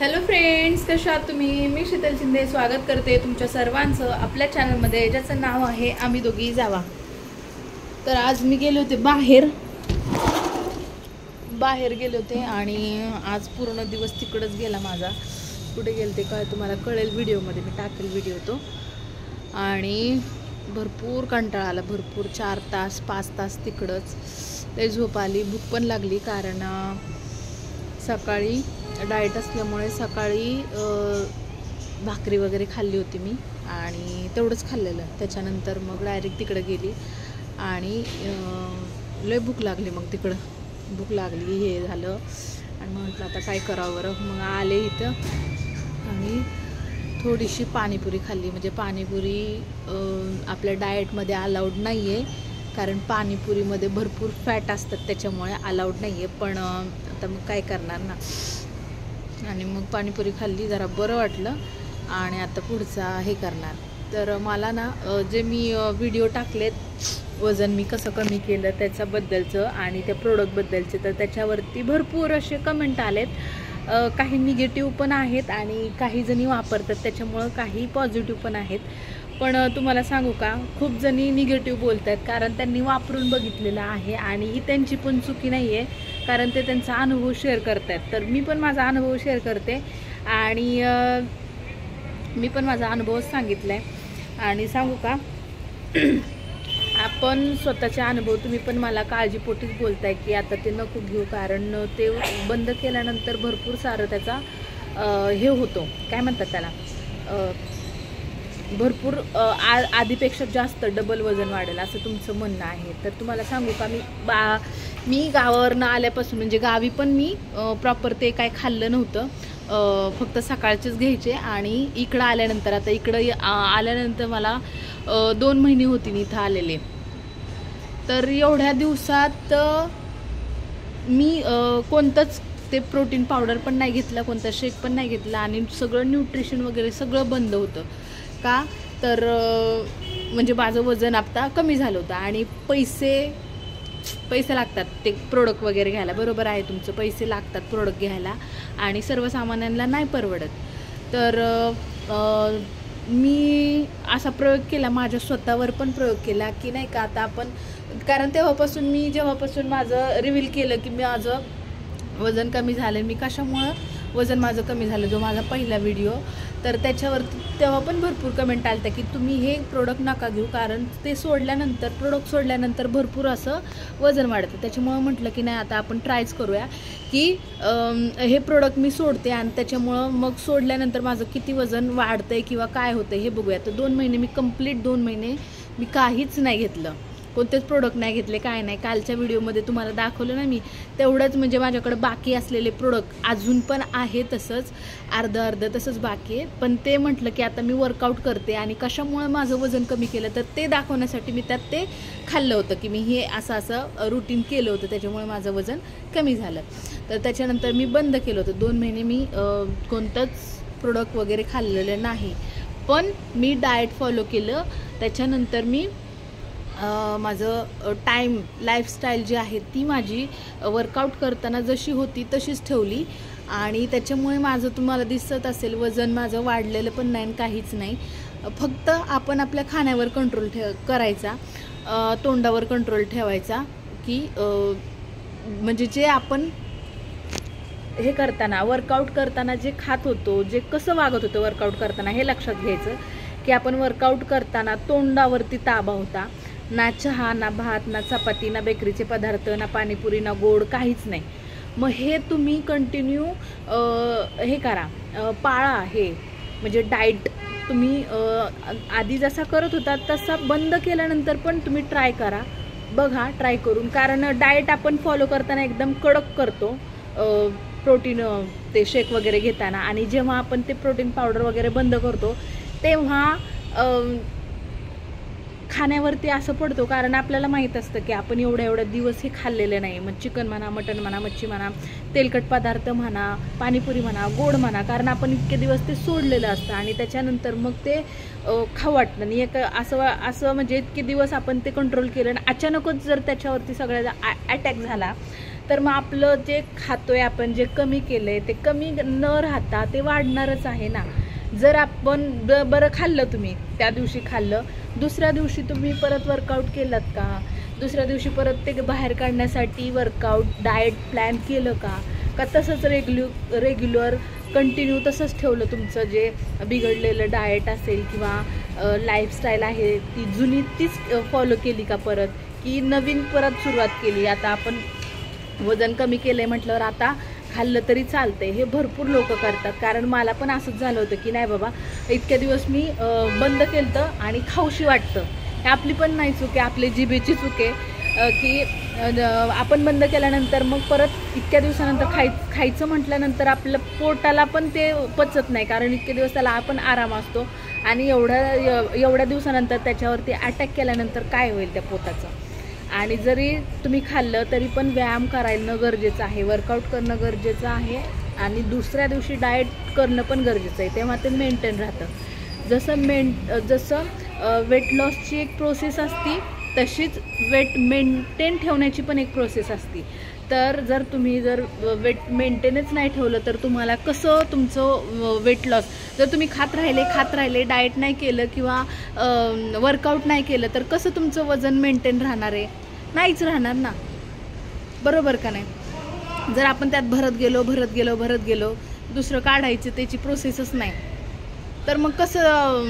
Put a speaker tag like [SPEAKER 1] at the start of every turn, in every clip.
[SPEAKER 1] Hello friends, कशा आहात तुम्ही? मी शीतल शिंदे स्वागत करते तुमच्या सर्वांचं आपल्या चॅनलमध्ये, ज्याचं नाव आहे आम्ही दोघी जावा. तर आज मी गेले होते बाहेर गेले होते आणि आज पूर्ण दिवस तिकडंच गेला माझा. कुठे गेले ते काय तुम्हाला कळेल, व्हिडिओमध्ये मी टाकेल व्हिडिओ तो. आणि भरपूर कंटाळा आला, भरपूर 4 तास 5 तास तिकडंच. लय झोप आली, भूक पण लागली, कारण सकाळी डाएट असल्यामुळे सकाळी भाकरी वगैरे खाल्ली होती मी आणि तेवढंच खाल्लेलं. त्याच्यानंतर मग डायरेक्ट तिकडे गेली आणि लय भूक लागली. मग तिकडं भूक लागली, हे झालं आणि म्हटलं आता काय करावं बरं. मग आले इथं आणि थोडीशी पाणीपुरी खाल्ली. म्हणजे पाणीपुरी आपल्या डाएटमध्ये अलाउड नाही आहे, कारण पाणीपुरीमध्ये भरपूर फॅट असतात, त्याच्यामुळे अलाउड नाही आहे. पण आता मग काय करणार ना. आणि मग पाणीपुरी खाल्ली, जरा बरं वाटलं आणि आता पुढचा हे करणार. तर मला ना जे मी व्हिडिओ टाकलेत वजन मी कसं कमी केलं त्याच्याबद्दलचं आणि त्या प्रोडक्टबद्दलचे, तर त्याच्यावरती भरपूर असे कमेंट आलेत. काही निगेटिव्ह पण आहेत आणि काही जणी वापरतात त्याच्यामुळं, काही पॉझिटिव्ह पण आहेत. पण तुम्हाला सांगू का, खूप जणी निगेटिव्ह बोलत आहेत, कारण त्यांनी वापरून बघितलेलं आहे आणि ही त्यांची पण चुकी नाही आहे, कारण ते त्यांचा अनुभव शेअर करत आहेत. तर मी पण माझा अनुभव शेअर करते आणि मी पण माझा अनुभवच सांगितला आहे. आणि सांगू का, आपण स्वतःचे अनुभव, तुम्ही पण मला काळजीपोटीच बोलताय की आता ते नको घेऊ, कारण ते बंद केल्यानंतर भरपूर सारं त्याचा हे होतो, काय म्हणतात त्याला, भरपूर आधीपेक्षा जास्त डबल वजन वाढेल असं तुमचं म्हणणं आहे. तर तुम्हाला सांगू का, मी गावावरनं आल्यापासून, म्हणजे गावी पण मी प्रॉपर ते काय खाल्लं नव्हतं, फक्त सकाळचेच घ्यायचे. आणि इकडं आल्यानंतर, आता इकडं आल्यानंतर मला 2 महिने होती मी इथं आलेले. तर एवढ्या दिवसात मी कोणतंच ते प्रोटीन पावडर पण नाही घेतला, कोणता शेक पण नाही घेतला आणि सगळं न्यूट्रिशन वगैरे सगळं बंद होतं. का तर म्हणजे माझं वजन आता कमी झालं होतं आणि पैसे लागतात ते प्रोडक्ट वगैरे घ्यायला. बरोबर आहे तुमचं, पैसे लागतात प्रोडक्ट घ्यायला आणि सर्वसामान्यांना नाही परवडत. तर मी असा प्रयोग केला, माझ्या स्वतःवर पण प्रयोग केला की नाही का, आता आपण, कारण जेव्हापासून माझं रिव्हील केलं की माझं वजन कमी झालं, मी कशामुळं वजन माझं कमी झालं, जो माझा पहिला व्हिडिओ, तर त्याच्यावरती तेव्हा पण भरपूर कमेंट आल्या की तुम्ही हे प्रोडक्ट नका घेऊ, कारण ते प्रोडक्ट सोडल्यानंतर भरपूर असं वजन वाढतं. त्याच्यामुळं म्हटलं की नाही, आता आपण ट्रायच करूया की हे प्रोडक्ट मी सोडते आणि त्याच्यामुळं मग सोडल्यानंतर माझं किती वजन वाढतंय किंवा काय होतं हे बघूया. तर 2 महिने मी कंप्लीट 2 महिने मी काहीच नाही घेतलं, कोणतेच प्रोडक्ट नाही घेतले, काय नाही. कालच्या व्हिडिओमध्ये तुम्हाला दाखवलं ना मी, तेवढंच. म्हणजे माझ्याकडे बाकी असलेले प्रोडक्ट अजून पण आहे, तसंच अर्ध तसंच बाकी आहे. पण ते म्हटलं की आता मी वर्कआउट करते आणि कशामुळे माझं वजन कमी केलं, तर ते दाखवण्यासाठी मी त्यात ते खाल्लं होतं की मी हे असं रुटीन केलं होतं, त्याच्यामुळे माझं वजन कमी झालं. तर त्याच्यानंतर मी बंद केलं होतं. 2 महिने मी कोणतंच प्रोडक्ट वगैरे खाल्लेलं नाही, पण मी डाएट फॉलो केलं. त्याच्यानंतर मी माझं लाईफस्टाईल जी आहे ती माझी वर्कआउट करताना जशी होती तशीच ठेवली आणि त्याच्यामुळे माझं, तुम्हाला दिसत असेल, वजन माझं वाढलेलं पण नाही, काहीच नाही. फक्त आपण आपल्या खाण्यावर कंट्रोल करायचा, तोंडावर कंट्रोल ठेवायचा, की म्हणजे जे आपण हे करताना, वर्कआउट करताना जे खात होतो, जे कसं वागत होतं वर्कआउट करताना, हे लक्षात घ्यायचं की आपण वर्कआउट करताना तोंडावरती ताबा होता. ना चहा, ना भात, ना चपाती, ना बेकरीचे पदार्थ, ना पाणीपुरी, ना गोड, काहीच नाही. मग हे तुम्ही कंटिन्यू हे करा, पाळा. हे म्हणजे डाएट तुम्ही आधी जसा करत होता तसा बंद केल्यानंतर पण तुम्ही ट्राय करा, बघा ट्राय करून. कारण डाएट आपण फॉलो करताना एकदम कडक करतो, प्रोटीन ते शेक वगैरे घेताना, आणि जेव्हा आपण ते प्रोटीन पावडर वगैरे बंद करतो तेव्हा खाण्यावरती असं पडतो, कारण आपल्याला माहीत असतं की आपण एवढ्या दिवस हे खाल्लेलं नाही. मग चिकन म्हणा, मटण म्हणा, मच्छी म्हणा, तेलकट पदार्थ म्हणा, पाणीपुरी म्हणा, गोड म्हणा, कारण आपण इतके दिवस ते सोडलेलं असतं आणि त्याच्यानंतर मग ते खाऊ वाटतं. आणि एक असं म्हणजे इतके दिवस आपण ते कंट्रोल केलं आणि अचानकच जर त्याच्यावरती सगळ्याचा अटॅक झाला तर मग आपलं जे खातोय आपण, जे कमी केलं आहे ते कमी न राहता ते वाढणारच आहे ना. जर आपण बरं खाल्लं, तुम्ही त्या दिवशी खाल्लं, दुसऱ्या दिवशी तुम्ही परत वर्कआउट केलं का, दुसऱ्या दिवशी परत ते बाहेर काढण्यासाठी वर्कआउट डाएट प्लॅन केलं का तसंच रेग्युलर कंटिन्यू तसंच ठेवलं तुमचं जे बिघडलेलं डाएट असेल किंवा लाईफस्टाईल आहे ती जुनी तीच फॉलो केली का परत, की नवीन परत सुरुवात केली. आता आपण वजन कमी केलं आहे म्हटल्यावर आता खाल्लं तरी चालतंय, हे भरपूर लोक करतात. कारण मला पण असंच झालं होतं की नाही बाबा इतक्या दिवस मी बंद केलं आणि खाऊशी वाटतं. हे आपली पण नाही चूक आहे, आपली जिभेची चूक आहे की आपण बंद केल्यानंतर मग परत इतक्या दिवसानंतर खायचं म्हटल्यानंतर आपलं पोटाला पण ते पचत नाही. कारण इतके दिवस त्याला आपण आराम असतो आणि एवढ्या दिवसानंतर त्याच्यावरती अटॅक केल्यानंतर काय होईल त्या पोटाचं. आणि जरी तुम्ही खाल्लं तरी पण व्यायाम करायला गरजेचं आहे, वर्कआउट करणं गरजेचं आहे आणि दुसऱ्या दिवशी डाएट करणं पण गरजेचं आहे, तेव्हा ते मेंटेन राहतं. जसं वेट लॉसची एक प्रोसेस असती तशीच वेट मेंटेन ठेवण्याची पण एक प्रोसेस असती. तर जर तुम्ही वेट मेंटेनच नाही ठेवलं तर तुम्हाला कसं तुमचं वेट लॉस, जर तुम्ही खात राहिले डाएट नाही केलं किंवा वर्कआउट नाही केलं तर कसं तुमचं वजन मेंटेन राहणार आहे, नाहीच राहणार ना, बरोबर का नाही. जर आपण त्यात भरत गेलो दुसरं काढायचं त्याची प्रोसेसच नाही तर मग कसं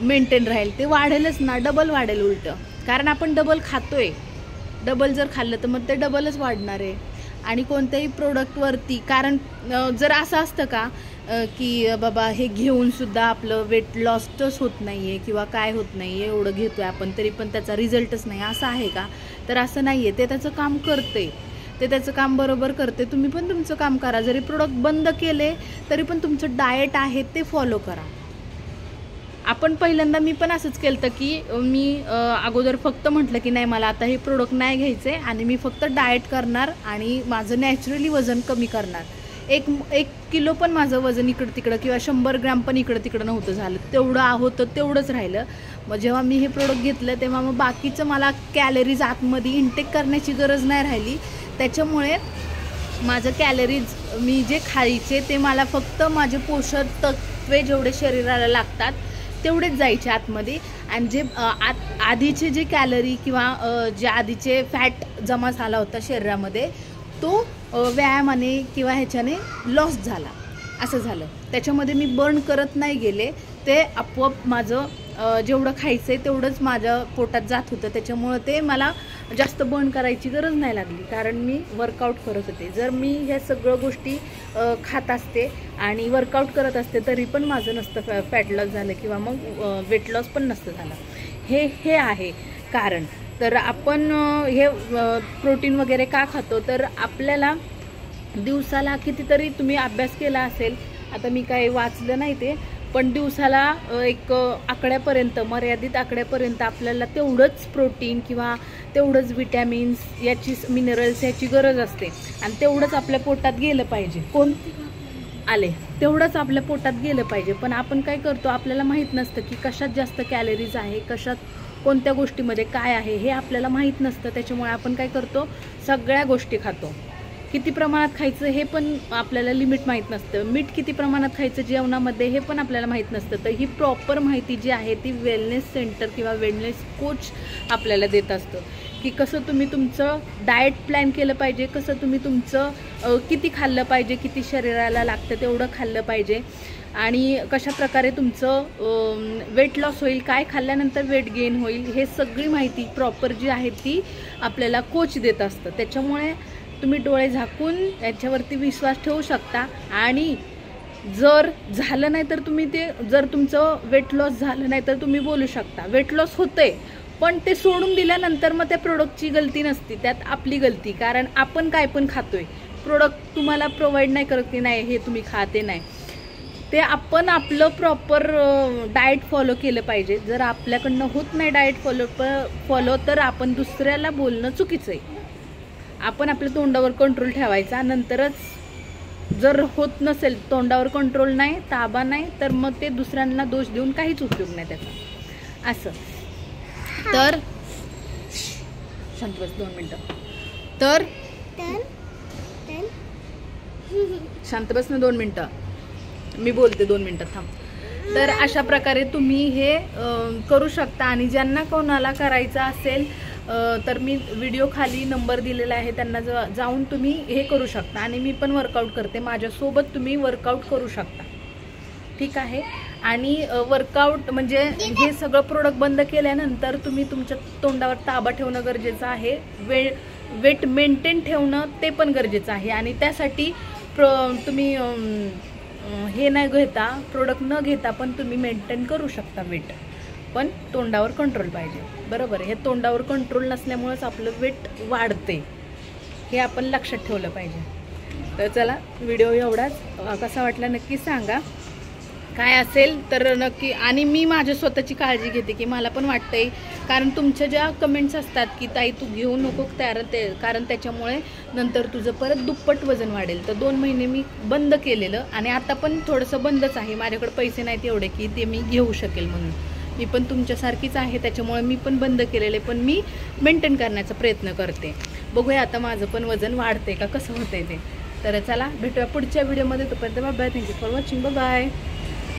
[SPEAKER 1] मेंटेन राहील, ते वाढेलच ना, डबल वाढेल उलटं. कारण आपण डबल खातोय, डबल जर खाल्लं तर मग ते डबलच वाढणार आहे. आणि कोणत्याही प्रोडक्टवरती, कारण जर असं असतं का की बाबा हे घेऊन सुद्धा आपलं वेट लॉसच होत नाही आहे किंवा काय होत नाही आहे, एवढं घेतोय आपण तरी पण त्याचा रिझल्टच नाही, असं आहे का? तर असं नाही आहे. ते त्याचं काम करते, ते त्याचं काम बरोबर करते. तुम्ही पण तुमचं काम करा. जरी प्रोडक्ट बंद केले तरी पण तुमचं डाएट आहे ते फॉलो करा. आपण पहिल्यांदा मी पण असंच केलं होतं की मी अगोदर फक्त म्हटलं की नाही मला आता हे प्रोडक्ट नाही घ्यायचे आणि मी फक्त डाएट करणार आणि माझं नॅचरली वजन कमी करणार. एक किलो पण माझं वजन इकडं तिकडं किंवा 100 ग्रॅम पण इकडं तिकडं नव्हतं झालं, तेवढं होतं तेवढंच राहिलं. मग जेव्हा मी हे प्रोडक्ट घेतलं तेव्हा मग बाकीचं मला कॅलरीज आतमध्ये इनटेक करण्याची गरज नाही राहिली. त्याच्यामुळे माझं कॅलरीज मी जे खायचे ते मला फक्त माझे पोषक तत्वे जेवढे शरीराला लागतात तेवढेच जायचे आतमध्ये. आणि जे आधीचे जे कॅलरी किंवा जे आधीचे फॅट जमा झाला होता शरीरामध्ये तो व्यायामाने किंवा ह्याच्याने लॉस झाला, असं झालं. त्याच्यामध्ये मी बर्न करत नाही गेले, ते आपोआप माझं जेवढं खायचं आहे तेवढंच माझ्या पोटात जात होतं. त्याच्यामुळं ते मला जास्त बर्न करायची गरज नाही लागली, कारण मी वर्कआउट करत होते. जर मी ह्या सगळ्या गोष्टी खात असते आणि वर्कआउट करत असते तरी पण माझं नसतं फॅट लॉस झालं किंवा मग वेट लॉस पण नसतं झालं. हे आहे कारण. तर आपण हे प्रोटीन वगैरे का खातो, तर आपल्याला दिवसाला कितीतरी तुम्ही अभ्यास केला असेल, आता मी काही वाचलं नाही ते, पण दिवसाला एक आकड्यापर्यंत, मर्यादित आकड्यापर्यंत आपल्याला तेवढंच प्रोटीन किंवा तेवढंच विटॅमिन्स याची मिनरल्स याची गरज असते आणि तेवढंच आपल्या पोटात गेलं पाहिजे. तेवढंच आपल्या पोटात गेलं पाहिजे. पण आपण काय करतो, आपल्याला माहीत नसतं की कशात जास्त कॅलरीज आहे, कशात कोणत्या गोष्टीमध्ये काय आहे हे आपल्याला माहीत नसतं. त्याच्यामुळे आपण काय करतो, सगळ्या गोष्टी खातो. किती प्रमाणात खायचं हे पण आपल्याला लिमिट माहीत नसतं. मीठ किती प्रमाणात खायचं जेवणामध्ये हे पण आपल्याला माहीत नसतं. तर ही प्रॉपर माहिती जी आहे ती वेलनेस सेंटर किंवा वेलनेस कोच आपल्याला देत असतं की कसं तुम्ही तुमचं डाएट प्लॅन केलं पाहिजे, कसं तुम्ही तुमचं किती खाल्लं पाहिजे, किती शरीराला लागतं तेवढं खाल्लं पाहिजे आणि कशा प्रकारे तुमचं वेट लॉस होईल, काय खाल्ल्यानंतर वेट गेन होईल, हे सगळी माहिती प्रॉपर जी आहे ती आपल्याला कोच देत असतं. त्याच्यामुळे तुम्ही डोळे झाकून याच्यावरती विश्वास ठेवू शकता. आणि जर झालं नाही तर तुम्ही ते, जर तुमचं वेट लॉस झालं नाही तर तुम्ही बोलू शकता वेट लॉस होतंय, पण ते सोडून दिल्यानंतर मग त्या प्रोडक्टची गलती नसते, त्यात आपली गलती. कारण आपण काय पण खातोय, प्रोडक्ट तुम्हाला प्रोव्हाइड नाही करत की नाही हे तुम्ही खाते नाही, ते आपण आपलं प्रॉपर डाएट फॉलो केलं पाहिजे. जर आपल्याकडनं होत नाही डाएट फॉलो तर आपण दुसऱ्याला बोलणं चुकीचं आहे. आपण आपल्या तोंडावर कंट्रोल ठेवायचा, नंतरच जर होत नसेल, तोंडावर कंट्रोल नाही, ताबा नाही, तर मग ते दुसऱ्यांना दोष देऊन काहीच उपयोग नाही त्याचा, असं. तर शांत बस 2 मिनटं. तर शांत बस ना 2 मिनटं, मी बोलते 2 मिनटं थांब. तर अशा प्रकारे तुम्ही हे करू शकता. आणि ज्यांना कोणाला करायचं असेल तर मी व्हिडिओ खाली नंबर दिलेला आहे, त्यांना जाऊन तुम्ही हे करू शकता. आणि मी पण वर्कआउट करते, माझ्यासोबत तुम्ही वर्कआउट करू शकता, ठीक आहे. आणि वर्कआउट म्हणजे हे सगळं प्रोडक्ट बंद केल्यानंतर तुम्ही तुमच्या तोंडावर ताबा ठेवणं गरजेचं आहे, वेट मेंटेन ठेवणं ते पण गरजेचं आहे. आणि त्यासाठी तुम्ही हे नाही घेता, प्रोडक्ट न घेता पण तुम्ही मेंटेन करू शकता वेट, पण तोंडावर कंट्रोल पाहिजे, बरोबर. हे तोंडावर कंट्रोल नसल्यामुळेच आपलं वेट वाढते, हे आपण लक्षात ठेवलं पाहिजे. तर चला, व्हिडिओ एवढाच. कसा वाटला नक्की सांगा, काय असेल तर नक्की. आणि मी माझ्या स्वतःची काळजी घेते की मला पण वाटतंय, कारण तुमच्या ज्या कमेंट्स असतात की ताई तू घेऊ नको कारण त्याच्यामुळे नंतर तुझं परत दुप्पट वजन वाढेल. तर 2 महिने मी बंद केलेलं आणि आता पण थोडंसं बंदच आहे, माझ्याकडे पैसे नाहीत एवढे की ते मी घेऊ शकेल म्हणून. मी पण तुमच्यासारखीच आहे, त्याच्यामुळे मी पण बंद केलेले, पण मी मेंटेन करण्याचा प्रयत्न करते. बघूया आता माझं पण वजन वाढते का कसं होतंय ते. तर चला, भेटूया पुढच्या व्हिडिओमध्ये. तोपर्यंत bye bye, thank you for watching, bye bye.